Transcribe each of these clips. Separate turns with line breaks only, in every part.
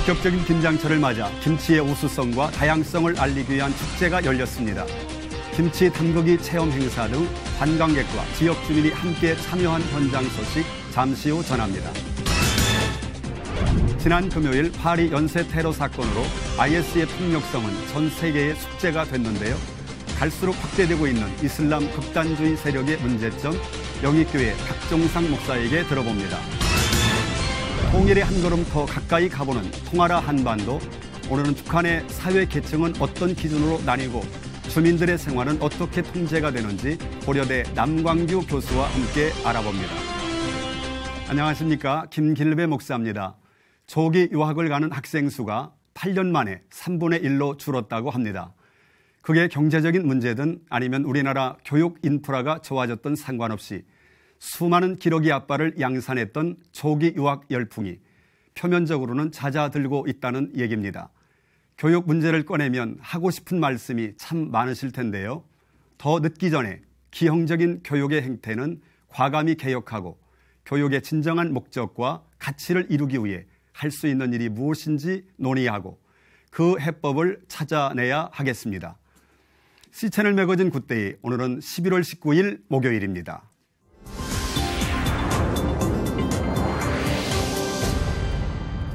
본격적인 김장철을 맞아 김치의 우수성과 다양성을 알리기 위한 축제가 열렸습니다. 김치 담그기 체험 행사 등 관광객과 지역 주민이 함께 참여한 현장 소식 잠시 후 전합니다. 지난 금요일 파리 연쇄 테러 사건으로 IS의 폭력성은 전 세계의 숙제가 됐는데요. 갈수록 확대되고 있는 이슬람 극단주의 세력의 문제점, 영익교회 박종상 목사에게 들어봅니다. 통일의 한 걸음 더 가까이 가보는 통하라 한반도. 오늘은 북한의 사회 계층은 어떤 기준으로 나뉘고 주민들의 생활은 어떻게 통제가 되는지 고려대 남광규 교수와 함께 알아봅니다. 안녕하십니까. 김길배 목사입니다. 조기 유학을 가는 학생 수가 8년 만에 3분의 1로 줄었다고 합니다. 그게 경제적인 문제든 아니면 우리나라 교육 인프라가 좋아졌던 상관없이 수많은 기러기 아빠를 양산했던 조기 유학 열풍이 표면적으로는 잦아들고 있다는 얘기입니다. 교육 문제를 꺼내면 하고 싶은 말씀이 참 많으실 텐데요. 더 늦기 전에 기형적인 교육의 행태는 과감히 개혁하고 교육의 진정한 목적과 가치를 이루기 위해 할 수 있는 일이 무엇인지 논의하고 그 해법을 찾아내야 하겠습니다. C채널 매거진 굿데이, 오늘은 11월 19일 목요일입니다.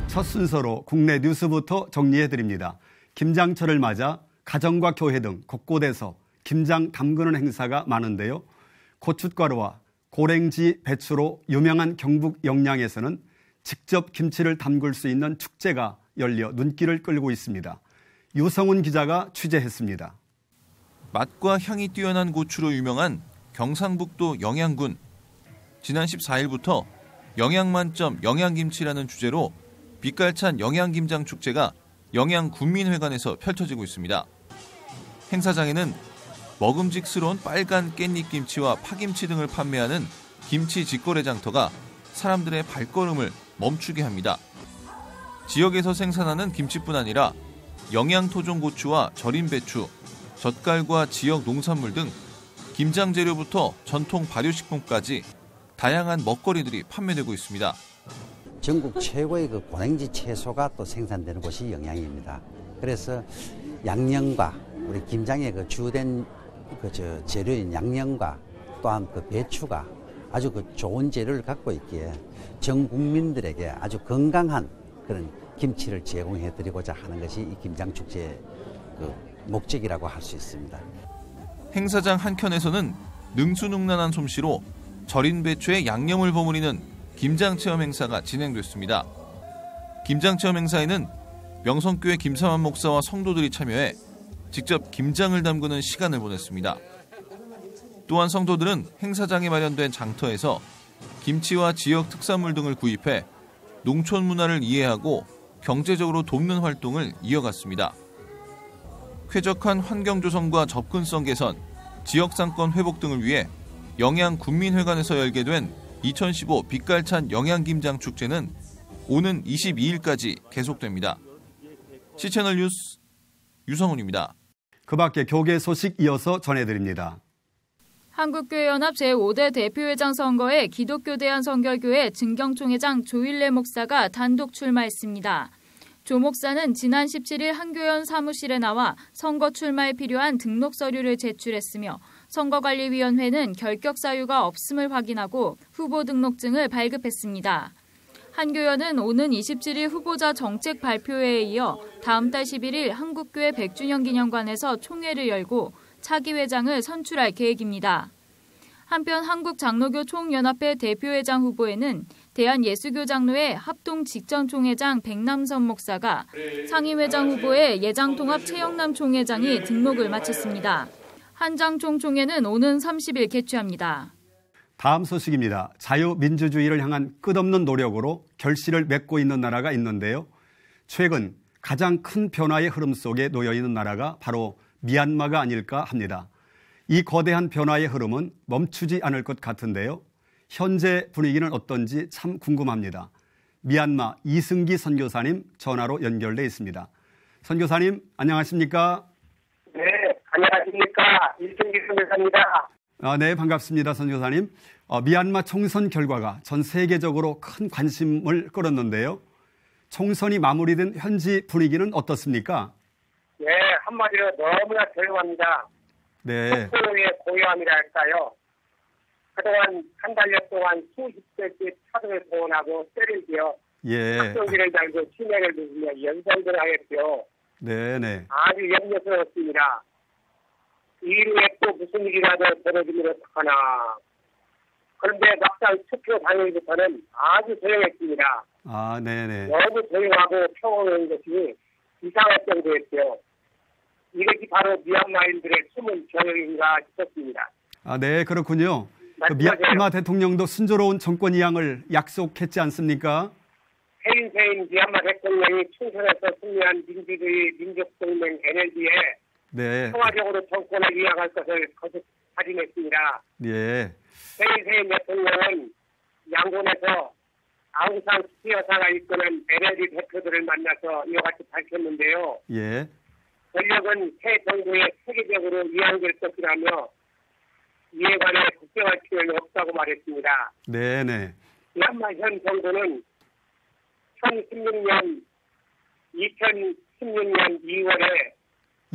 첫 순서로 국내 뉴스부터 정리해드립니다. 김장철을 맞아 가정과 교회 등 곳곳에서 김장 담그는 행사가 많은데요. 고춧가루와 고랭지, 배추로 유명한 경북 영양에서는 직접 김치를 담글 수 있는 축제가 열려 눈길을 끌고 있습니다. 유성훈 기자가 취재했습니다.
맛과 향이 뛰어난 고추로 유명한 경상북도 영양군. 지난 14일부터 영양만점 영양김치라는 주제로 빛깔찬 영양김장 축제가 영양군민회관에서 펼쳐지고 있습니다. 행사장에는 먹음직스러운 빨간 깻잎김치와 파김치 등을 판매하는 김치 직거래 장터가 사람들의 발걸음을 멈추게 합니다. 지역에서 생산하는 김치뿐 아니라 영양토종 고추와 절인 배추, 젓갈과 지역 농산물 등 김장 재료부터 전통 발효식품까지 다양한 먹거리들이 판매되고 있습니다.
전국 최고의 그 고랭지 채소가 또 생산되는 곳이 영양입니다. 그래서 양념과 우리 김장의 그 주된 재료인 양념과 또한 그 배추가 아주 그 좋은 재료를 갖고 있기에 전 국민들에게 아주 건강한 그런 김치를 제공해드리고자 하는 것이 이 김장축제의 그 목적이라고 할 수 있습니다.
행사장 한켠에서는 능수능란한 솜씨로 절인 배추에 양념을 버무리는 김장체험 행사가 진행됐습니다. 김장체험 행사에는 명성교회 김사만 목사와 성도들이 참여해 직접 김장을 담그는 시간을 보냈습니다. 또한 성도들은 행사장에 마련된 장터에서 김치와 지역 특산물 등을 구입해 농촌 문화를 이해하고 경제적으로 돕는 활동을 이어갔습니다. 쾌적한 환경 조성과 접근성 개선, 지역 상권 회복 등을 위해 영양군민회관에서 열게 된 2015 빛깔찬 영양김장 축제는 오는 22일까지 계속됩니다. C채널 뉴스 유성훈입니다.
그 밖에 교계 소식 이어서 전해드립니다.
한국교회연합 제5대 대표회장 선거에 기독교 대한성결교회 증경총회장 조일래 목사가 단독 출마했습니다. 조 목사는 지난 17일 한교연 사무실에 나와 선거 출마에 필요한 등록 서류를 제출했으며 선거관리위원회는 결격 사유가 없음을 확인하고 후보 등록증을 발급했습니다. 한교연은 오는 27일 후보자 정책 발표회에 이어 다음 달 11일 한국교회 100주년 기념관에서 총회를 열고 차기 회장을 선출할 계획입니다. 한편 한국장로교 총연합회 대표회장 후보에는 대한예수교장로회 합동 직전총회장 백남선 목사가 상임회장 후보에 예장통합 최영남 총회장이 등록을 마쳤습니다. 한장총 총회는 오는 30일 개최합니다.
다음 소식입니다. 자유민주주의를 향한 끝없는 노력으로 결실을 맺고 있는 나라가 있는데요. 최근 가장 큰 변화의 흐름 속에 놓여 있는 나라가 바로 미얀마가 아닐까 합니다. 이 거대한 변화의 흐름은 멈추지 않을 것 같은데요. 현재 분위기는 어떤지 참 궁금합니다. 미얀마 이승기 선교사님 전화로 연결돼 있습니다. 선교사님 안녕하십니까?
네, 안녕하십니까? 이승기 선교사입니다.
네, 반갑습니다. 선교사님. 미얀마 총선 결과가 전 세계적으로 큰 관심을 끌었는데요. 총선이 마무리된 현지 분위기는 어떻습니까?
네, 한마디로 너무나 조용합니다.
네.
속도의 고요함이라 할까요? 그동안 한 달여 동안 수십 대씩 차도를 동원하고 쇠를 지어
예.
확성기를 달고 치매를 누르며 연설을 하였죠.
네네.
아주 염려스럽습니다. 이 일에 또 무슨 일이라도 벌어지면 어떡하나. 그런데 막상 투표 당일부터는 아주 조용했습니다.
아, 네네.
너무 조용하고 평온한 것이 이상할 정도였죠. 이것이 바로 미얀마인들의 숨은 저녁인가 싶었습니다.
아, 네, 그렇군요. 그
말씀하세요.
미얀마 대통령도 순조로운 정권 이양을 약속했지 않습니까?
해인세인 미얀마 대통령이 총선에서 승리한 민주주의 민족동맹 NLD에
네.
평화적으로 정권을 이양할 것을 거듭 다짐했습니다.
예.
해인세인 대통령은 양곤에서 아웅산 수치 여사가 이끄는 NLD 대표들을 만나서 이와 같이 밝혔는데요.
예.
권력은 새 정부에 세계적으로 이양될 것이라며 이에 관해 걱정할 필요는 없다고 말했습니다.
네네.
미얀마 현 정부는 2016년 2월에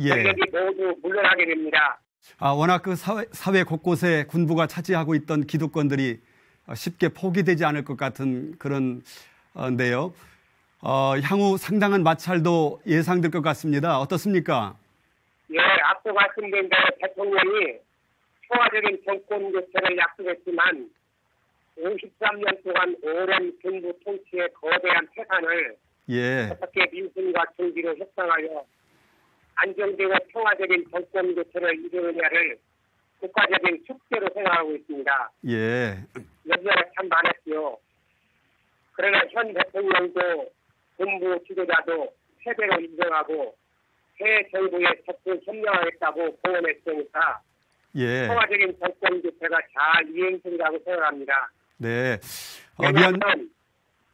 예.
권력이 모두 물러나게 됩니다.
아, 워낙 그 사회 곳곳에 군부가 차지하고 있던 기득권들이 쉽게 포기되지 않을 것 같은 그런 데요. 향후 상당한 마찰도 예상될 것 같습니다. 어떻습니까?
예, 앞서 말씀드린 대로 대통령이 평화적인 정권 교체를 약속했지만 53년 동안 오랜 군부 통치의 거대한 태산을
예.
어떻게 민심과 정기로 협상하여 안정되고 평화적인 정권 교체를 이루느냐를 국가적인 숙제로 생각하고 있습니다.
예.
여기가 참 많았지요. 그러나 현 대통령도 군부 지도자도 세대로 인정하고 새 정부에 적극 협력하겠다고 공언했으니까
예.
평화적인 정권 교체가 잘 이행된다고 생각합니다.
네.
왜냐하면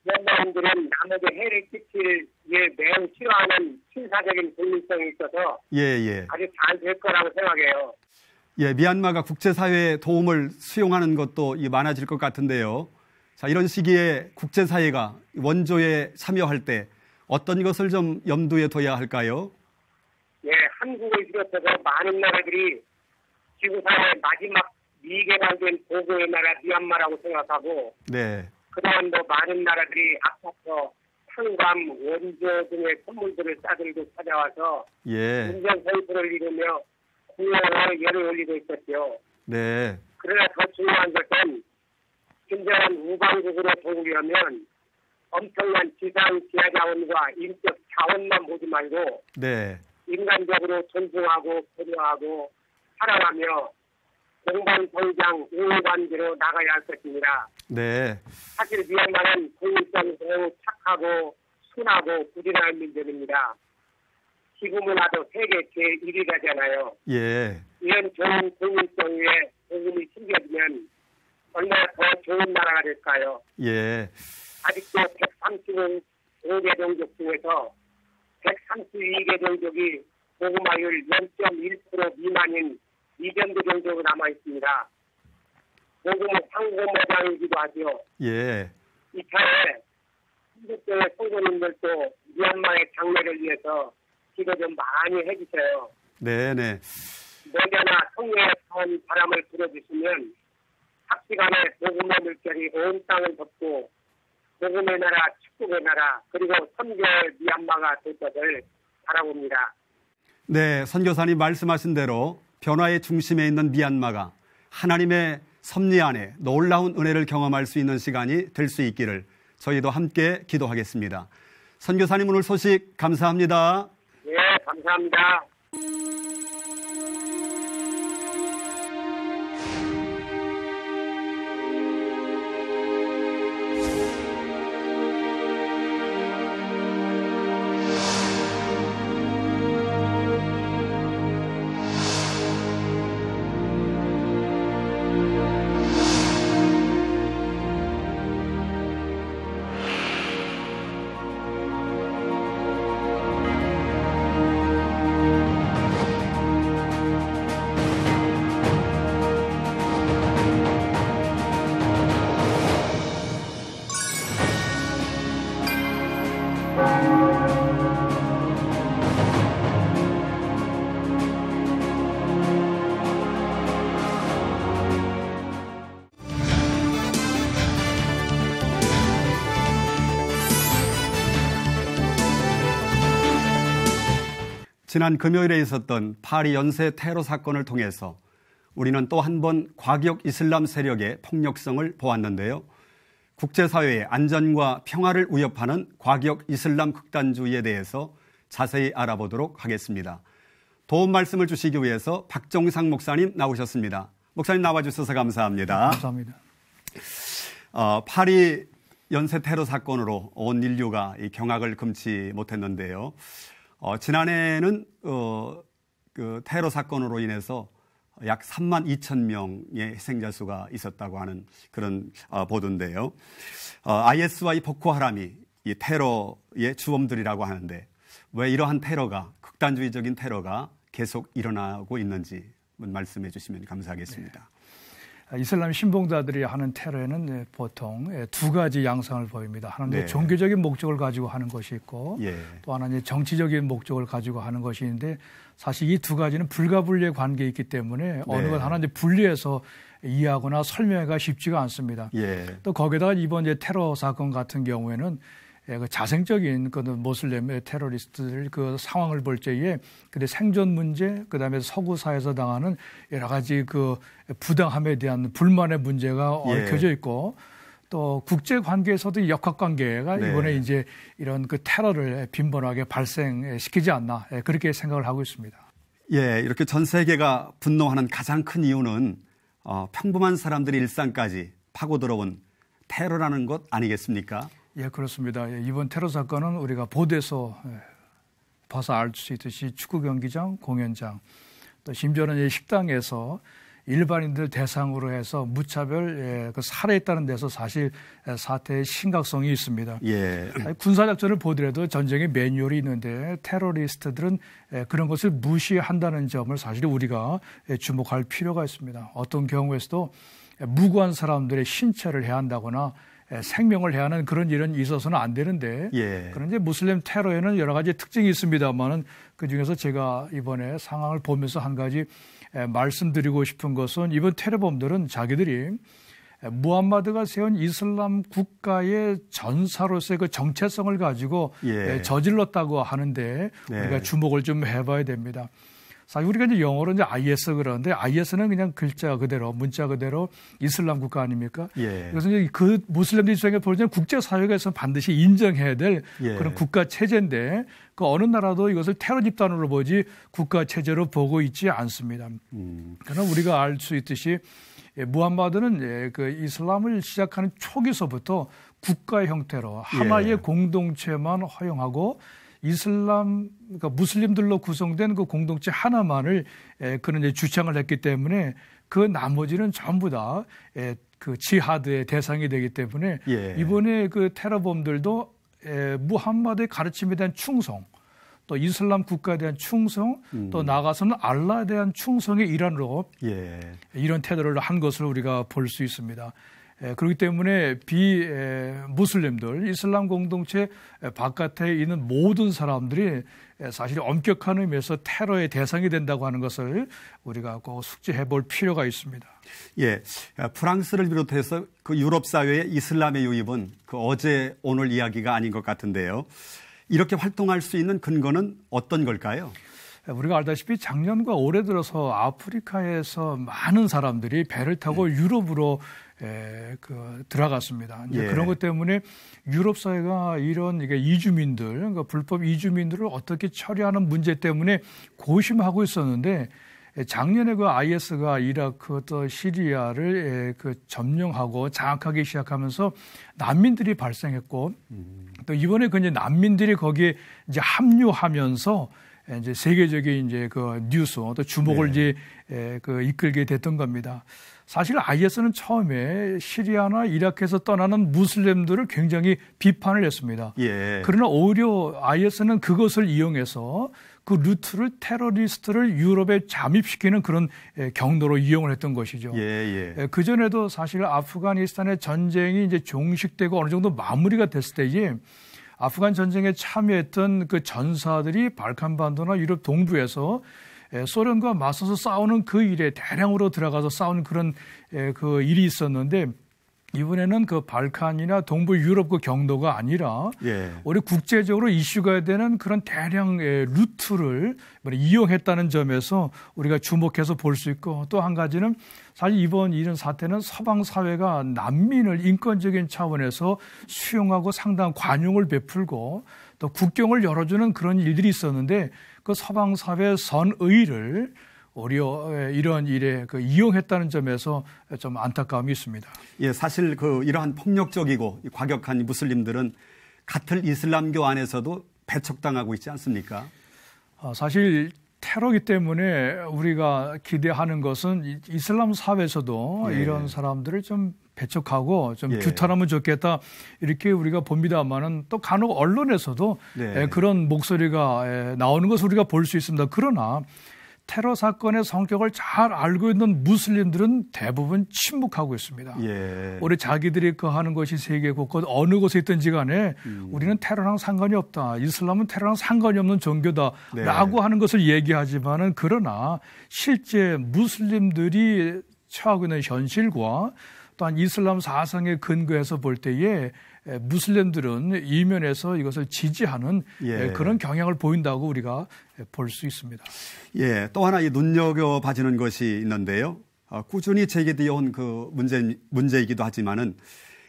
미얀마인들은 남에게 해를 끼칠 일 매우 싫어하는 신사적인 국민성이 있어서
예.
아주 잘 될 거라고 생각해요.
예, 미얀마가 국제사회의 도움을 수용하는 것도 많아질 것 같은데요. 자, 이런 시기에 국제사회가 원조에 참여할 때 어떤 것을 좀 염두에 둬야 할까요?
예, 한국을 비롯해서 많은 나라들이 지구상의 마지막 미개발된 고도의 나라 미얀마라고 생각하고
네.
그동안도 많은 나라들이 아파트, 탄광, 원조 등의 선물들을 싸들고 찾아와서
예.
인정 선수를 이루며 공연으로 열을 올리고 있었죠.
네.
그러나 더 중요한 것은 진정한 우방국으로 도우려면 엄청난 지상 지하 자원과 인적 자원만 보지 말고
네.
인간적으로 존중하고 배려하고 사랑하며 공방성장 우호관계로 나가야 할 것입니다.
네.
사실 미얀마는 국민성이 매우 착하고 순하고 부지런한 민족입니다. 지구문화도 세계 제1위라잖아요.
예.
이런 좋은 국민성 위에 복음이 심겨지면 얼마나 더 좋은 나라가 될까요?
예.
아직도 135개 종족 중에서 132개 종족이 복음화율 0.1% 미만인 이전도 종족이 남아 있습니다. 복음은 상고모장이기도 하죠.
예.
이차에 한국교회 성도님들도 미얀마의 장래를 위해서 기도 좀 많이 해주세요.
네네.
머지않아 성령의 선 바람을 불어주시면 학시간에 복음의 물결이 온 땅을 덮고 복음의 나라, 축복의 나라, 그리고 선교의 미얀마가 될 것을 바라봅니다.
네, 선교사님 말씀하신 대로 변화의 중심에 있는 미얀마가 하나님의 섭리 안에 놀라운 은혜를 경험할 수 있는 시간이 될 수 있기를 저희도 함께 기도하겠습니다. 선교사님 오늘 소식 감사합니다.
네, 감사합니다.
지난 금요일에 있었던 파리 연쇄 테러 사건을 통해서 우리는 또 한 번 과격 이슬람 세력의 폭력성을 보았는데요. 국제사회의 안전과 평화를 위협하는 과격 이슬람 극단주의에 대해서 자세히 알아보도록 하겠습니다. 도움 말씀을 주시기 위해서 박정상 목사님 나오셨습니다. 목사님 나와주셔서 감사합니다.
감사합니다.
파리 연쇄 테러 사건으로 온 인류가 이 경악을 금치 못했는데요. 지난해에는 그 테러 사건으로 인해서 약 3만 2천 명의 희생자 수가 있었다고 하는 그런 보도인데요. IS와 이 보코하람이 이 테러의 주범들이라고 하는데 왜 이러한 테러가, 극단주의적인 테러가 계속 일어나고 있는지 말씀해 주시면 감사하겠습니다.
네. 이슬람 신봉자들이 하는 테러에는 보통 두 가지 양상을 보입니다. 하나는
네.
종교적인 목적을 가지고 하는 것이 있고
예.
또 하나는 정치적인 목적을 가지고 하는 것이 있는데 사실 이 두 가지는 불가분리의 관계에 있기 때문에 어느 것 하나 분리해서 이해하거나 설명하기가 쉽지가 않습니다.
예.
또 거기다가 이번 테러 사건 같은 경우에는 그 자생적인 그 모슬렘의 테러리스트들 그 상황을 볼 때에 근데 생존 문제, 그다음에 서구 사회에서 당하는 여러 가지 그 부당함에 대한 불만의 문제가 얽혀져 있고 또 국제 관계에서도 역학 관계가 이번에 이제 이런 그 테러를 빈번하게 발생시키지 않나 그렇게 생각을 하고 있습니다.
예, 이렇게 전 세계가 분노하는 가장 큰 이유는 평범한 사람들의 일상까지 파고들어온 테러라는 것 아니겠습니까?
예, 그렇습니다. 이번 테러 사건은 우리가 보도에서 봐서 알 수 있듯이 축구 경기장, 공연장, 또 심지어는 식당에서 일반인들 대상으로 해서 무차별 그 살해했다는 데서 사실 사태의 심각성이 있습니다.
예.
군사작전을 보더라도 전쟁의 매뉴얼이 있는데 테러리스트들은 그런 것을 무시한다는 점을 사실 우리가 주목할 필요가 있습니다. 어떤 경우에서도 무고한 사람들의 신체를 해한다거나 생명을 해하는 그런 일은 있어서는 안 되는데 그런데 무슬림 테러에는 여러 가지 특징이 있습니다만은 그중에서 제가 이번에 상황을 보면서 한 가지 말씀드리고 싶은 것은 이번 테러범들은 자기들이 무함마드가 세운 이슬람 국가의 전사로서의 그 정체성을 가지고 저질렀다고 하는데 우리가 주목을 좀 해봐야 됩니다. 사실 우리가 이제 영어로 이제 IS 그러는데 IS는 그냥 글자 그대로 문자 그대로 이슬람 국가 아닙니까? 그래서 이제 그 무슬림들 입장에 볼 때는 국제사회에서 반드시 인정해야 될 그런 국가 체제인데 그 어느 나라도 이것을 테러 집단으로 보지 국가 체제로 보고 있지 않습니다. 그러나 우리가 알 수 있듯이 무함마드는 그 이슬람을 시작하는 초기서부터 국가 형태로 하나의 공동체만 허용하고 이슬람, 그러니까 무슬림들로 구성된 그 공동체 하나만을 그는 이제 주창을 했기 때문에 그 나머지는 전부 다 그 지하드의 대상이 되기 때문에 이번에 그 테러범들도 무함마드의 가르침에 대한 충성, 또 이슬람 국가에 대한 충성, 또 나아가서는 알라에 대한 충성의 일환으로 이런 테러를 한 것을 우리가 볼 수 있습니다. 그렇기 때문에 비무슬림들, 이슬람 공동체 바깥에 있는 모든 사람들이 사실 엄격한 의미에서 테러의 대상이 된다고 하는 것을 우리가 꼭 숙지해 볼 필요가 있습니다.
예, 프랑스를 비롯해서 그 유럽 사회의 이슬람의 유입은 그 어제 오늘 이야기가 아닌 것 같은데요. 이렇게 활동할 수 있는 근거는 어떤 걸까요?
우리가 알다시피 작년과 올해 들어서 아프리카에서 많은 사람들이 배를 타고 유럽으로 들어갔습니다. 이제 그런 것 때문에 유럽 사회가 이런 이주민들, 그러니까 불법 이주민들을 어떻게 처리하는 문제 때문에 고심하고 있었는데 작년에 그 IS가 이라크 또 시리아를 그 점령하고 장악하기 시작하면서 난민들이 발생했고 또 이번에 그 이제 난민들이 거기에 이제 합류하면서 이제 세계적인 이제 그 뉴스 또 주목을 이제 그 이끌게 됐던 겁니다. 사실 IS는 처음에 시리아나 이라크에서 떠나는 무슬림들을 굉장히 비판을 했습니다. 그러나 오히려 IS는 그것을 이용해서 그 루트를 테러리스트를 유럽에 잠입시키는 그런 경로로 이용을 했던 것이죠. 그 전에도 사실 아프가니스탄의 전쟁이 이제 종식되고 어느 정도 마무리가 됐을 때에 아프간 전쟁에 참여했던 그 전사들이 발칸반도나 유럽 동부에서 소련과 맞서서 싸우는 그 일에 대량으로 들어가서 싸우는 그런 그 일이 있었는데 이번에는 그 발칸이나 동부 유럽 그 경로가 아니라
예.
우리 국제적으로 이슈가 되는 그런 대량의 루트를 이용했다는 점에서 우리가 주목해서 볼 수 있고, 또 한 가지는 사실 이번 이런 사태는 서방 사회가 난민을 인권적인 차원에서 수용하고 상당한 관용을 베풀고 또 국경을 열어주는 그런 일들이 있었는데, 그 서방 사회의 선의를 이런 일에 이용했다는 점에서 좀 안타까움이 있습니다.
예, 사실 이러한 폭력적이고 과격한 무슬림들은 같은 이슬람교 안에서도 배척당하고 있지 않습니까?
사실 테러이기 때문에 우리가 기대하는 것은 이슬람 사회에서도
예.
이런 사람들을 좀 배척하고 좀
예.
규탄하면 좋겠다, 이렇게 우리가 봅니다만은 또 간혹 언론에서도
네.
그런 목소리가 나오는 것을 우리가 볼 수 있습니다. 그러나 테러 사건의 성격을 잘 알고 있는 무슬림들은 대부분 침묵하고 있습니다.
예.
우리 자기들이 하는 것이 세계 곳곳 어느 곳에 있든지 간에 우리는 테러랑 상관이 없다, 이슬람은 테러랑 상관이 없는 종교다
네.
라고 하는 것을 얘기하지만은, 그러나 실제 무슬림들이 처하고 있는 현실과 또한 이슬람 사상의 근거에서 볼 때에 무슬림들은 이면에서 이것을 지지하는
예.
그런 경향을 보인다고 우리가 볼 수 있습니다.
예, 또 하나 눈여겨봐지는 것이 있는데요. 꾸준히 제기되어 온 문제이기도 하지만은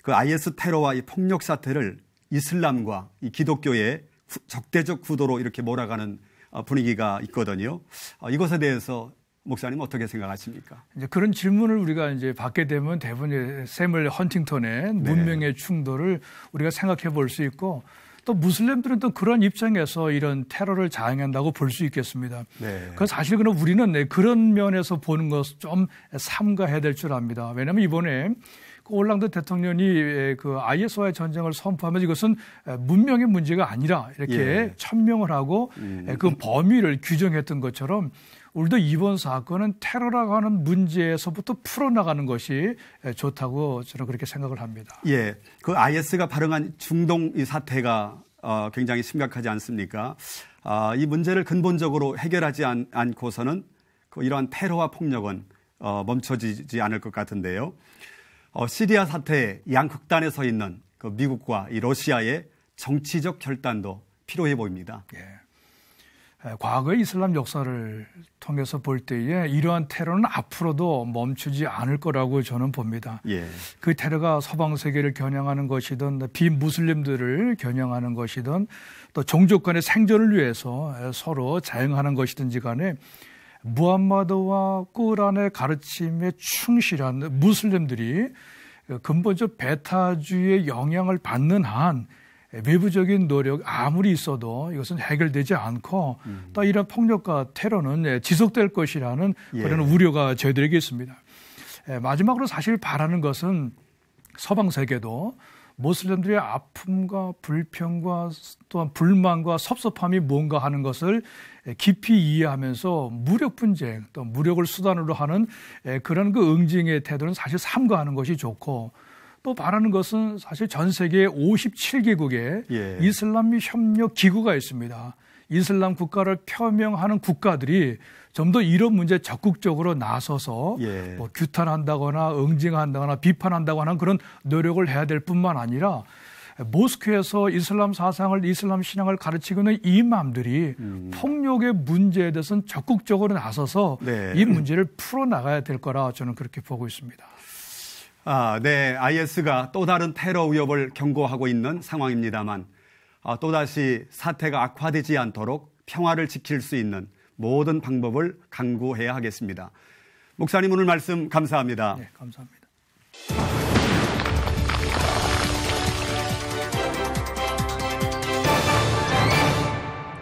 IS 테러와 이 폭력 사태를 이슬람과 이 기독교의 적대적 구도로 이렇게 몰아가는 분위기가 있거든요. 이것에 대해서 목사님 어떻게 생각하십니까?
이제 그런 질문을 우리가 이제 받게 되면 대부분 세물 헌팅턴의 문명의 충돌을 우리가 생각해 볼 수 있고, 또 무슬림들은 또 그런 입장에서 이런 테러를 자행한다고 볼 수 있겠습니다.
네.
그래서 사실 그럼 우리는 그런 면에서 보는 것을 좀 삼가해야 될 줄 압니다. 왜냐하면 이번에 올랑드 대통령이 IS와의 전쟁을 선포하면서 이것은 문명의 문제가 아니라 이렇게
예.
천명을 하고 그 범위를 규정했던 것처럼, 우리도 이번 사건은 테러라고 하는 문제에서부터 풀어나가는 것이 좋다고 저는 그렇게 생각을 합니다.
예, IS가 발응한 중동 이 사태가 굉장히 심각하지 않습니까? 이 문제를 근본적으로 해결하지 않고서는 이러한 테러와 폭력은 멈춰지지 않을 것 같은데요. 시리아 사태에 양극단에 서 있는 미국과 이 러시아의 정치적 결단도 필요해 보입니다.
예. 과거의 이슬람 역사를 통해서 볼 때에 이러한 테러는 앞으로도 멈추지 않을 거라고 저는 봅니다.
예.
그 테러가 서방 세계를 겨냥하는 것이든 비무슬림들을 겨냥하는 것이든 또 종족 간의 생존을 위해서 서로 자행하는 것이든지 간에 무함마드와 꾸란의 가르침에 충실한 무슬림들이 근본적 베타주의의 영향을 받는 한 외부적인 노력 아무리 있어도 이것은 해결되지 않고 또 이런 폭력과 테러는 지속될 것이라는 그런 우려가 저희들에게 있습니다. 마지막으로 사실 바라는 것은 서방 세계도 모슬림들의 아픔과 불평과 또한 불만과 섭섭함이 뭔가 하는 것을 깊이 이해하면서 무력 분쟁 또 무력을 수단으로 하는 그런 응징의 태도는 사실 삼가하는 것이 좋고, 또 바라는 것은 사실 전 세계 57개국의 이슬람 협력 기구가 있습니다. 이슬람 국가를 표명하는 국가들이 좀 더 이런 문제에 적극적으로 나서서 뭐 규탄한다거나 응징한다거나 비판한다거나 하는 그런 노력을 해야 될 뿐만 아니라, 모스크에서 이슬람 사상을, 이슬람 신앙을 가르치고 있는 이맘들이 폭력의 문제에 대해서는 적극적으로 나서서 이 문제를 풀어나가야 될 거라 저는 그렇게 보고 있습니다.
네, IS가 또 다른 테러 위협을 경고하고 있는 상황입니다만, 또다시 사태가 악화되지 않도록 평화를 지킬 수 있는 모든 방법을 강구해야 하겠습니다. 목사님, 오늘 말씀 감사합니다.
네, 감사합니다.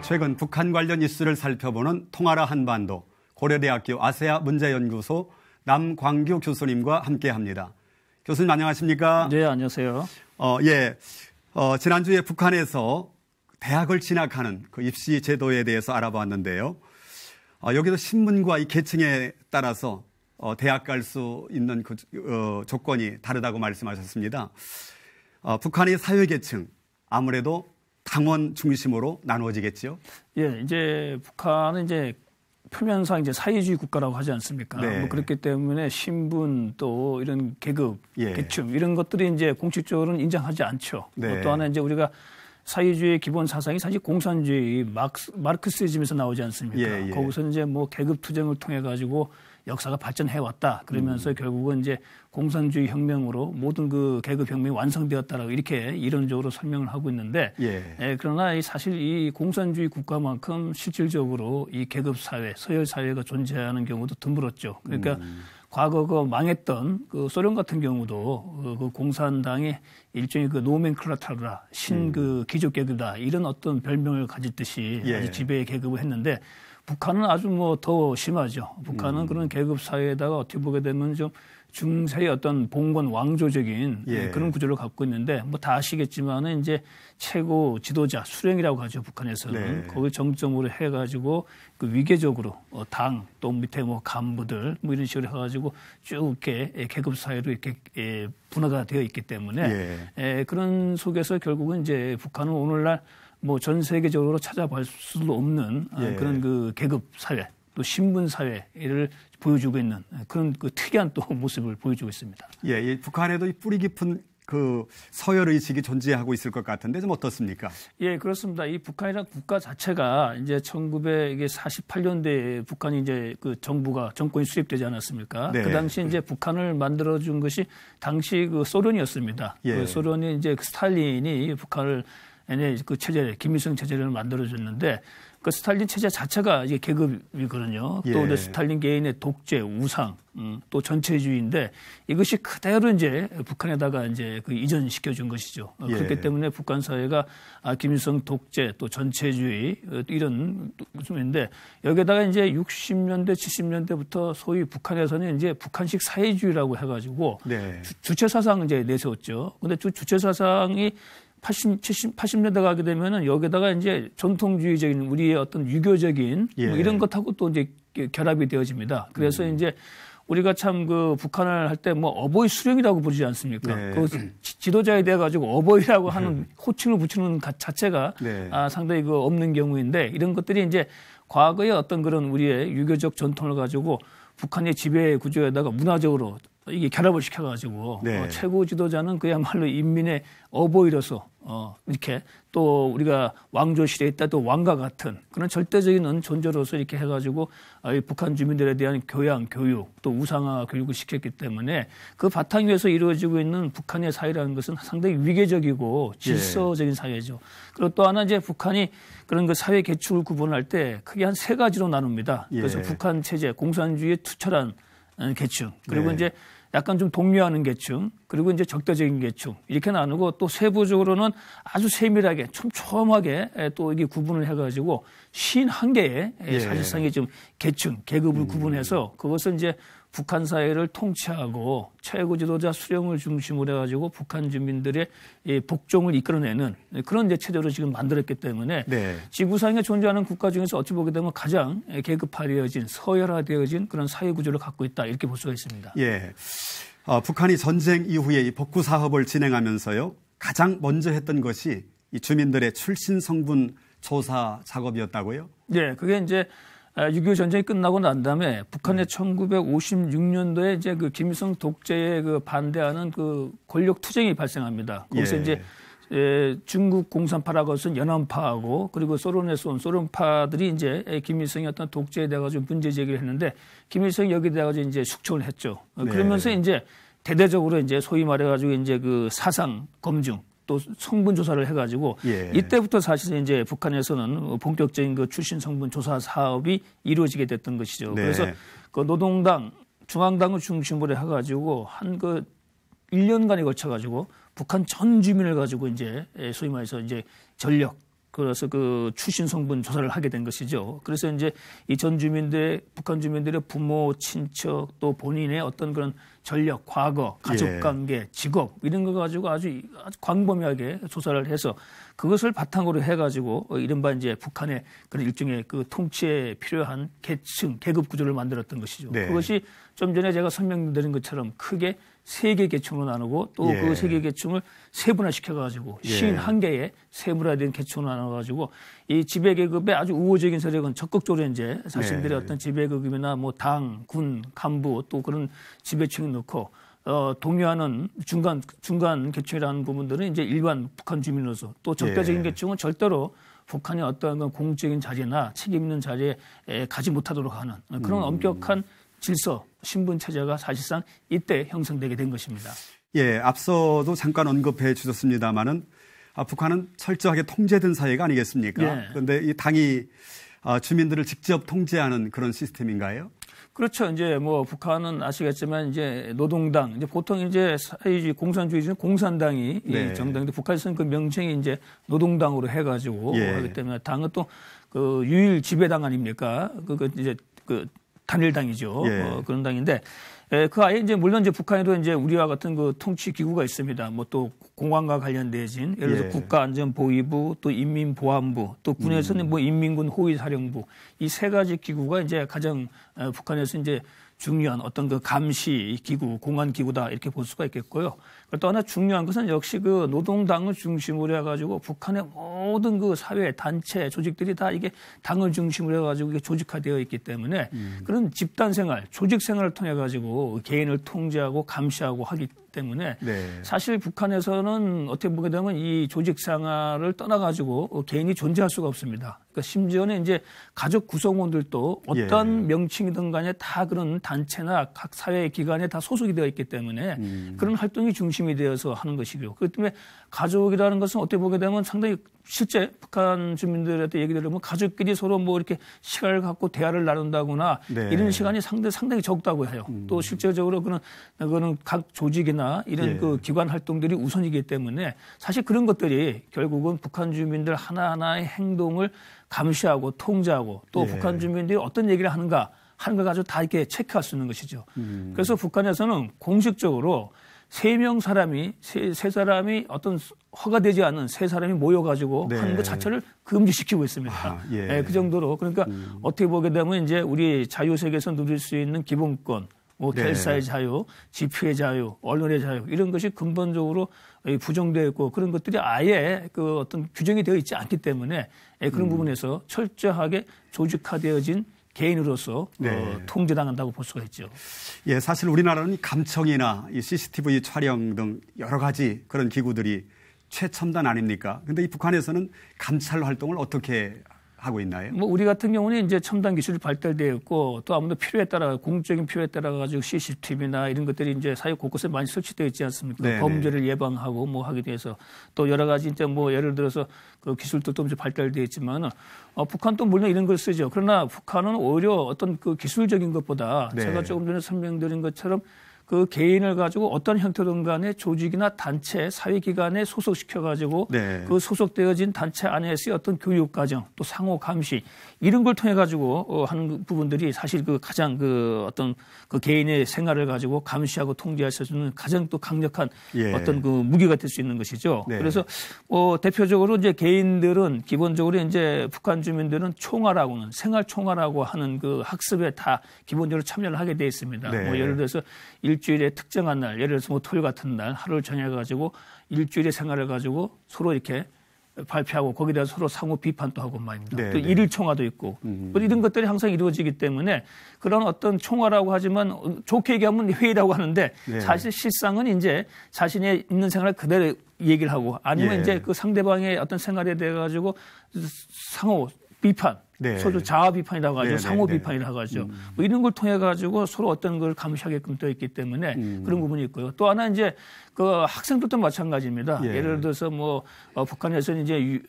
최근 북한 관련 이슈를 살펴보는 통하라 한반도 고려대학교 아세아 문제연구소 남광규 교수님과 함께합니다. 교수님 안녕하십니까?
네, 안녕하세요.
지난주에 북한에서 대학을 진학하는 그 입시 제도에 대해서 알아봤는데요. 여기도 신분과 이 계층에 따라서 대학 갈 수 있는 조건이 다르다고 말씀하셨습니다. 북한의 사회계층 아무래도 당원 중심으로 나누어지겠죠?
예, 이제 북한은 이제
표면상 이제 사회주의 국가라고 하지 않습니까?
네.
뭐 그렇기 때문에 신분 또 이런 계급,
예.
계층 이런 것들이 이제 공식적으로는 인정하지 않죠.
네.
또 하나 이제 우리가 사회주의의 기본 사상이 사실 공산주의 마르크시즘에서 나오지 않습니까?
예, 예.
거기서 이제 뭐 계급 투쟁을 통해 가지고 역사가 발전해 왔다. 그러면서 결국은 이제 공산주의 혁명으로 모든 그 계급 혁명이 완성되었다라고 이렇게 이론적으로 설명을 하고 있는데,
예.
그러나 사실 이 공산주의 국가만큼 실질적으로 이 계급 사회, 서열 사회가 존재하는 경우도 드물었죠. 그러니까 과거 그 망했던 그 소련 같은 경우도 그 공산당이 일종의 그 노멘클라투라 그 귀족 계급이다 이런 어떤 별명을 가졌듯이
예.
아주 지배 계급을 했는데. 북한은 아주 뭐 더 심하죠. 북한은 그런 계급 사회에다가 어떻게 보게 되면 좀 중세의 어떤 봉건 왕조적인
예.
그런 구조를 갖고 있는데 뭐 다 아시겠지만은 이제 최고 지도자 수령이라고 하죠. 북한에서는
네.
거기 정점으로 해가지고 그 위계적으로 당 또 밑에 뭐 간부들 뭐 이런 식으로 해가지고 쭉 이렇게 계급 사회로 이렇게 분화가 되어 있기 때문에 그런 속에서 결국은 이제 북한은 오늘날 뭐 전 세계적으로 찾아볼 수도 없는
예.
그런 그 계급 사회 또 신분 사회를 보여주고 있는 그런 그 특이한 또 모습을 보여주고 있습니다.
예, 이 북한에도 이 뿌리 깊은 그 서열 의식이 존재하고 있을 것 같은데 좀 어떻습니까?
예, 그렇습니다. 이 북한이라는 국가 자체가 이제 1948년대에 북한이 이제 그 정권이 수립되지 않았습니까?
네.
그 당시 이제 북한을 만들어준 것이 당시 그 소련이었습니다.
예.
그 소련이 이제 그 스탈린이 북한을 그 체제, 김일성 체제를 만들어줬는데 그 스탈린 체제 자체가 이게 계급이거든요.
예.
또 이제 스탈린 개인의 독재, 우상, 또 전체주의인데 이것이 그대로 이제 북한에다가 이제 그 이전시켜 준 것이죠.
예.
그렇기 때문에 북한 사회가 김일성 독재, 또 전체주의 이런 수인데 여기다가 이제 60년대, 70년대부터 소위 북한에서는 이제 북한식 사회주의라고 해가지고
네.
주체 사상 이제 내세웠죠. 근데 주체 사상이 80년대 가게 되면은 여기다가 이제 전통주의적인 우리의 어떤 유교적인
예.
뭐 이런 것하고 또 이제 결합이 되어집니다. 그래서 이제 우리가 참 그 북한을 할 때 뭐 어버이 수령이라고 부르지 않습니까?
네.
그 지도자에 대해 가지고 어버이라고 하는 호칭을 붙이는 자체가
네.
상당히 그 없는 경우인데 이런 것들이 이제 과거의 어떤 그런 우리의 유교적 전통을 가지고 북한의 지배 구조에다가 문화적으로 이게 결합을 시켜가지고
네.
최고 지도자는 그야말로 인민의 어버이로서 이렇게 또 우리가 왕조 시대에 있다 또 왕과 같은 그런 절대적인 존재로서 이렇게 해가지고 북한 주민들에 대한 교양, 교육 또 우상화 교육을 시켰기 때문에 그 바탕 위에서 이루어지고 있는 북한의 사회라는 것은 상당히 위계적이고 질서적인 사회죠. 그리고 또 하나 이제 북한이 그런 그 사회 계층을 구분할 때 크게 한 세 가지로 나눕니다. 그래서 북한 체제, 공산주의의 투철한 계층 그리고
네.
이제 약간 좀 동요하는 계층 그리고 이제 적대적인 계층 이렇게 나누고 또 세부적으로는 아주 세밀하게 촘촘하게 또 이게 구분을 해가지고 51개의 사실상의 좀 계층 계급을 구분해서 그것을 이제 북한 사회를 통치하고 최고 지도자 수령을 중심으로 해가지고 북한 주민들의 복종을 이끌어내는 그런 이제 체제로 지금 만들었기 때문에
네.
지구상에 존재하는 국가 중에서 어찌 보게 되면 가장 계급화되어진 서열화되어진 그런 사회 구조를 갖고 있다 이렇게 볼 수가 있습니다.
예. 북한이 전쟁 이후에 이 복구 사업을 진행하면서요 가장 먼저 했던 것이 이 주민들의 출신 성분 조사 작업이었다고요?
네, 그게 이제 6.25 전쟁이 끝나고 난 다음에 북한의 1956년도에 이제 그 김일성 독재에 그 반대하는 그 권력 투쟁이 발생합니다. 거기서 이제 중국 공산파라고 해서 연안파하고 그리고 소련에서 온 소련파들이 이제 김일성의 어떤 독재에 대해 가지고 문제 제기를 했는데 김일성이 여기에 대해 가지고 이제 숙청을 했죠. 그러면서 이제 대대적으로 이제 소위 말해 가지고 이제 그 사상 검증 또 성분 조사를 해가지고 이때부터 사실 이제 북한에서는 본격적인 그 출신 성분 조사 사업이 이루어지게 됐던 것이죠.
네.
그래서 그 노동당, 중앙당을 중심으로 해가지고 한 그 1년간에 걸쳐가지고 북한 전 주민을 가지고 이제 소위 말해서 이제 전력 그래서 그 출신 성분 조사를 하게 된 것이죠. 그래서 이제 이 전 주민들, 북한 주민들의 부모, 친척 또 본인의 어떤 그런 전력, 과거, 가족관계, 직업 이런 거 가지고 아주 광범위하게 조사를 해서 그것을 바탕으로 해가지고 이른바 이제 북한의 그런 일종의 그 통치에 필요한 계층, 계급 구조를 만들었던 것이죠.
네.
그것이 좀 전에 제가 설명드린 것처럼 크게 3개 계층으로 나누고 또 그 3개 계층을 세분화시켜가지고 51개의 세분화된 계층으로 나눠가지고 이 지배계급의 아주 우호적인 세력은 적극적으로 이제 자신들의 어떤 지배계급이나 뭐 당, 군, 간부 또 그런 지배층을 넣고 동요하는 중간 계층이라는 부분들은 이제 일반 북한 주민으로서 또 적대적인 계층은 절대로 북한의 어떠한 공적인 자리나 책임 있는 자리에 가지 못하도록 하는 그런 엄격한 질서, 신분 체제가 사실상 이때 형성되게 된 것입니다.
예, 앞서도 잠깐 언급해 주셨습니다마는 북한은 철저하게 통제된 사회가 아니겠습니까? 그런데 이 당이 주민들을 직접 통제하는 그런 시스템인가요?
그렇죠. 이제 뭐 북한은 아시겠지만 이제 노동당, 이제 보통 이제 사회주의 공산주의는 공산당이 이 정당인데 북한에서는 그 명칭이 이제 노동당으로 해가지고 하기 때문에 당은 또 그 유일 지배당 아닙니까? 이제 단일당이죠. 그런 당인데 그 아예 이제 물론 이제 북한에도 이제 우리와 같은 그 통치 기구가 있습니다. 뭐 또 공안과 관련되어진 예를 들어 국가안전보위부 또 인민보안부 또 군에서는 뭐 인민군 호위사령부 이 3가지 기구가 이제 가장 북한에서 이제 중요한 어떤 그 감시 기구, 공안 기구다 이렇게 볼 수가 있겠고요. 또 하나 중요한 것은 역시 그 노동당을 중심으로 해가지고 북한의 모든 그 사회 단체 조직들이 다 이게 당을 중심으로 해가지고 이게 조직화되어 있기 때문에 그런 집단 생활, 조직 생활을 통해 가지고 개인을 통제하고 감시하고 하기 때문에 사실 북한에서는 어떻게 보게 되면 이 조직 생활을 떠나가지고 개인이 존재할 수가 없습니다. 그러니까 심지어는 이제 가족 구성원들도 어떤 명칭이든 간에 다 그런 단체나 각 사회 기관에 다 소속이 되어 있기 때문에 그런 활동이 중심이 되어서 하는 것이고요. 그렇기 때문에 가족이라는 것은 어떻게 보게 되면 상당히 실제 북한 주민들한테 얘기 들으면 가족끼리 서로 뭐 이렇게 시간을 갖고 대화를 나눈다거나 이런 시간이 상당히 적다고 해요. 또 실제적으로 그거는 각 조직이나 이런 그 기관 활동들이 우선이기 때문에 사실 그런 것들이 결국은 북한 주민들 하나하나의 행동을 감시하고 통제하고 또 북한 주민들이 어떤 얘기를 하는가 하는 걸 가지고 다 이렇게 체크할 수 있는 것이죠. 그래서 북한에서는 공식적으로 세 사람이 어떤 허가되지 않은 3사람이 모여가지고 하는 것 자체를 금지시키고 있습니다. 그 정도로 그러니까 어떻게 보게 되면 이제 우리 자유세계에서 누릴 수 있는 기본권, 뭐 결사의 자유, 집회의 자유, 언론의 자유 이런 것이 근본적으로 부정되어 있고 그런 것들이 아예 그 어떤 규정이 되어 있지 않기 때문에 그런 부분에서 철저하게 조직화되어진 개인으로서 통제당한다고 볼 수가 있죠.
예, 사실 우리나라는 감청이나 이 CCTV 촬영 등 여러 가지 그런 기구들이 최첨단 아닙니까? 근데 이 북한에서는 감찰 활동을 어떻게 하고 있나요?
뭐 우리 같은 경우는 이제 첨단 기술이 발달되어 있고 또 아무래도 필요에 따라 공적인 필요에 따라 가지고 CCTV나 이런 것들이 이제 사회 곳곳에 많이 설치되어 있지 않습니까? 범죄를 예방하고 뭐 하기 위해서 또 여러 가지 이제 뭐 예를 들어서 그 기술들도 좀 발달되어 있지만 북한도 물론 이런 걸 쓰죠. 그러나 북한은 오히려 어떤 그 기술적인 것보다 제가 조금 전에 설명드린 것처럼 그 개인을 가지고 어떤 형태든 간에 조직이나 단체, 사회기관에 소속시켜가지고 그 소속되어진 단체 안에서의 어떤 교육과정, 또 상호 감시 이런 걸 통해 가지고 하는 부분들이 사실 그 가장 그 어떤 그 개인의 생활을 가지고 감시하고 통제할 수 있는 가장 또 강력한 어떤 그 무기가 될 수 있는 것이죠. 그래서 대표적으로 이제 개인들은 기본적으로 이제 북한 주민들은 총알하고는 생활 총알하고 하는 그 학습에 다 기본적으로 참여를 하게 돼 있습니다. 뭐 예를 들어서 일주일에 특정한 날, 예를 들어서 뭐 토요일 같은 날 하루를 정해가지고 일주일의 생활을 가지고 서로 이렇게 발표하고 거기에 대해서 서로 상호 비판도 하고 말입니다. 또 일일 총화도 있고 이런 것들이 항상 이루어지기 때문에 그런 어떤 총화라고 하지만 좋게 얘기하면 회의라고 하는데 사실 실상은 이제 자신의 있는 생활을 그대로 얘기를 하고 아니면 이제 그 상대방의 어떤 생활에 대해 가지고 상호 비판 서로 자아 비판이라고 하죠. 상호 비판이라고 하죠. 뭐 이런 걸 통해 가지고 서로 어떤 걸 감시하게끔 되어 있기 때문에 그런 부분이 있고요. 또 하나 이제 그 학생들도 마찬가지입니다. 예를 들어서 뭐 북한에서는 이제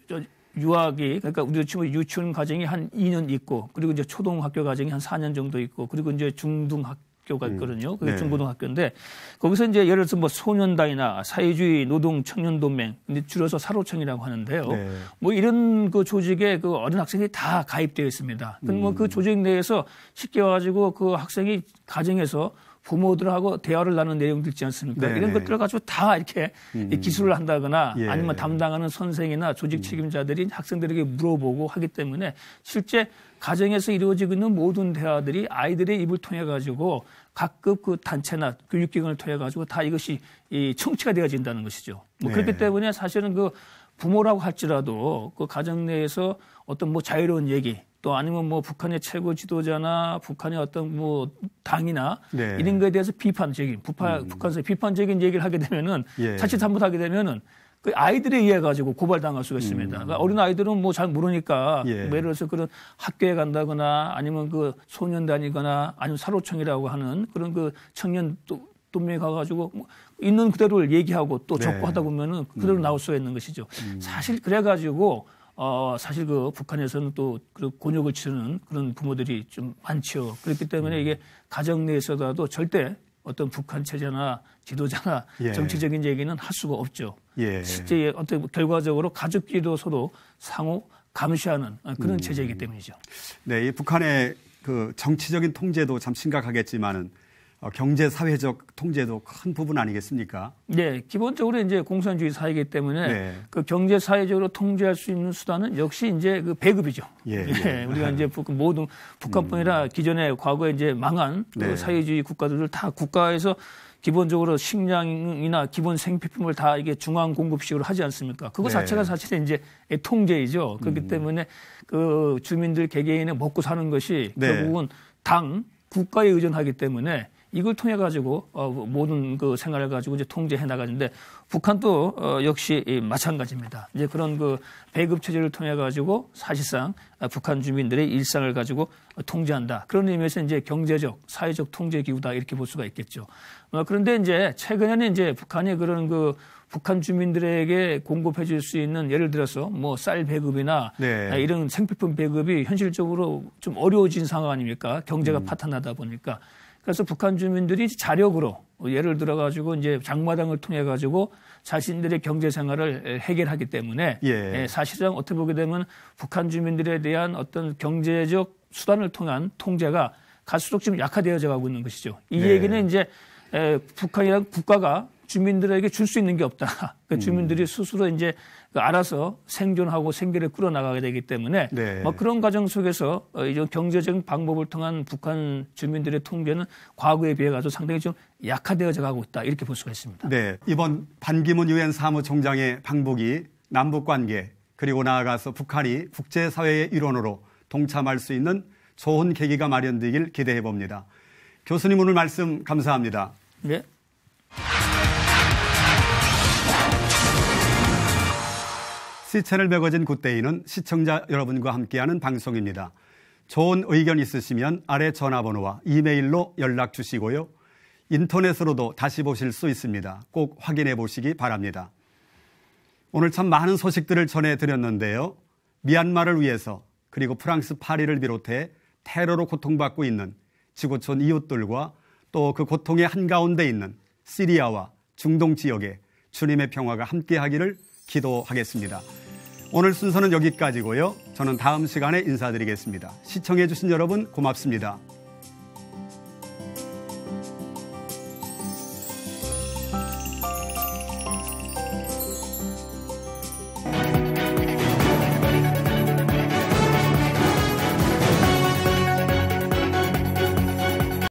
유학이 그러니까 우리 친구 유치원 과정이 한 2년 있고 그리고 이제 초등학교 과정이 한 4년 정도 있고 그리고 이제 중등학교가 있거든요. 그게 중고등학교인데 거기서 이제 예를 들어서 뭐 소년단이나 사회주의 노동 청년 동맹, 근데 줄여서 사로청이라고 하는데요. 뭐 이런 그 조직에 그 어린 학생이 다 가입되어 있습니다. 뭐 그 조직 내에서 쉽게 와가지고 그 학생이 가정에서
부모들하고 대화를 나누는 내용들 있지 않습니까?
네네.
이런 것들을 가지고 다 이렇게 기술을 한다거나
예.
아니면 담당하는 선생이나 조직 책임자들이 학생들에게 물어보고 하기 때문에 실제 가정에서 이루어지고 있는 모든 대화들이 아이들의 입을 통해 가지고 각급 그 단체나 교육기관을 통해 가지고 다 이것이 이 청취가 되어진다는 것이죠. 뭐
네.
그렇기 때문에 사실은 그 부모라고 할지라도 그 가정 내에서 어떤 뭐 자유로운 얘기 또 아니면 뭐 북한의 최고 지도자나 북한의 어떤 뭐 당이나
네.
이런 거에 대해서 비판적인 북한에서 비판적인 얘기를 하게 되면은
예.
자칫 잘못하게 되면은 그 아이들에 의해 가지고 고발당할 수가 있습니다. 그러니까 어린 아이들은 뭐 잘 모르니까
예.
뭐 예를 들어서 그런 학교에 간다거나 아니면 그 소년단이거나 아니면 사로청이라고 하는 그런 그 청년 동맹에 가가지고 뭐 있는 그대로를 얘기하고 또
네.
적고 하다 보면은 그대로 나올 수가 있는 것이죠. 사실 그래가지고 사실 그 북한에서는 또 그 곤욕을 치르는 그런 부모들이 좀 많죠. 그렇기 때문에 이게 가정 내에서라도 절대 어떤 북한 체제나 지도자나
예.
정치적인 얘기는 할 수가 없죠.
예.
실제 어떤 결과적으로 가족끼리도 서로 상호 감시하는 그런 체제이기 때문이죠.
네, 이 북한의 그 정치적인 통제도 참 심각하겠지만은 경제 사회적 통제도 큰 부분 아니겠습니까?
네, 기본적으로 이제 공산주의 사회이기 때문에
네.
그 경제 사회적으로 통제할 수 있는 수단은 역시 이제 그 배급이죠.
예,
예, 우리가 이제 모든 북한뿐이라 기존에 과거에 이제 망한 그
네.
사회주의 국가들을 다 국가에서 기본적으로 식량이나 기본 생필품을 다 이게 중앙 공급식으로 하지 않습니까? 그거
네.
자체가 사실은 이제 통제이죠. 그렇기 때문에 그 주민들 개개인의 먹고 사는 것이
네.
결국은 당 국가에 의존하기 때문에 이걸 통해 가지고 모든 그 생활을 가지고 이제 통제해 나가는데 북한도 역시 마찬가지입니다. 이제 그런 그 배급 체제를 통해 가지고 사실상 북한 주민들의 일상을 가지고 통제한다. 그런 의미에서 이제 경제적, 사회적 통제 기구다 이렇게 볼 수가 있겠죠. 그런데 이제 최근에는 이제 북한이 그런 그 북한 주민들에게 공급해 줄 수 있는 예를 들어서 뭐 쌀 배급이나
네.
이런 생필품 배급이 현실적으로 좀 어려워진 상황 아닙니까? 경제가 파탄나다 보니까. 그래서 북한 주민들이 자력으로 예를 들어 가지고 이제 장마당을 통해 가지고 자신들의 경제 생활을 해결하기 때문에
예.
사실상 어떻게 보게 되면 북한 주민들에 대한 어떤 경제적 수단을 통한 통제가 갈수록 지금 약화되어져 가고 있는 것이죠. 이
네.
얘기는 이제 북한이라는 국가가 주민들에게 줄 수 있는 게 없다. 그 주민들이 스스로 이제 알아서 생존하고 생계를 끌어나가게 되기 때문에
네.
뭐 그런 과정 속에서 이런 경제적인 방법을 통한 북한 주민들의 통제는 과거에 비해 가지고 상당히 좀 약화되어져 가고 있다. 이렇게 볼 수가 있습니다.
네, 이번 반기문 유엔 사무총장의 방북이 남북 관계 그리고 나아가서 북한이 국제사회의 일원으로 동참할 수 있는 좋은 계기가 마련되길 기대해 봅니다. 교수님 오늘 말씀 감사합니다.
네.
C채널 매거진 굿데이는 시청자 여러분과 함께하는 방송입니다. 좋은 의견 있으시면 아래 전화번호와 이메일로 연락 주시고요. 인터넷으로도 다시 보실 수 있습니다. 꼭 확인해 보시기 바랍니다. 오늘 참 많은 소식들을 전해드렸는데요. 미얀마를 위해서 그리고 프랑스 파리를 비롯해 테러로 고통받고 있는 지구촌 이웃들과 또 그 고통의 한가운데 있는 시리아와 중동 지역에 주님의 평화가 함께하기를 기도하겠습니다. 오늘 순서는 여기까지고요. 저는 다음 시간에 인사드리겠습니다. 시청해 주신 여러분 고맙습니다.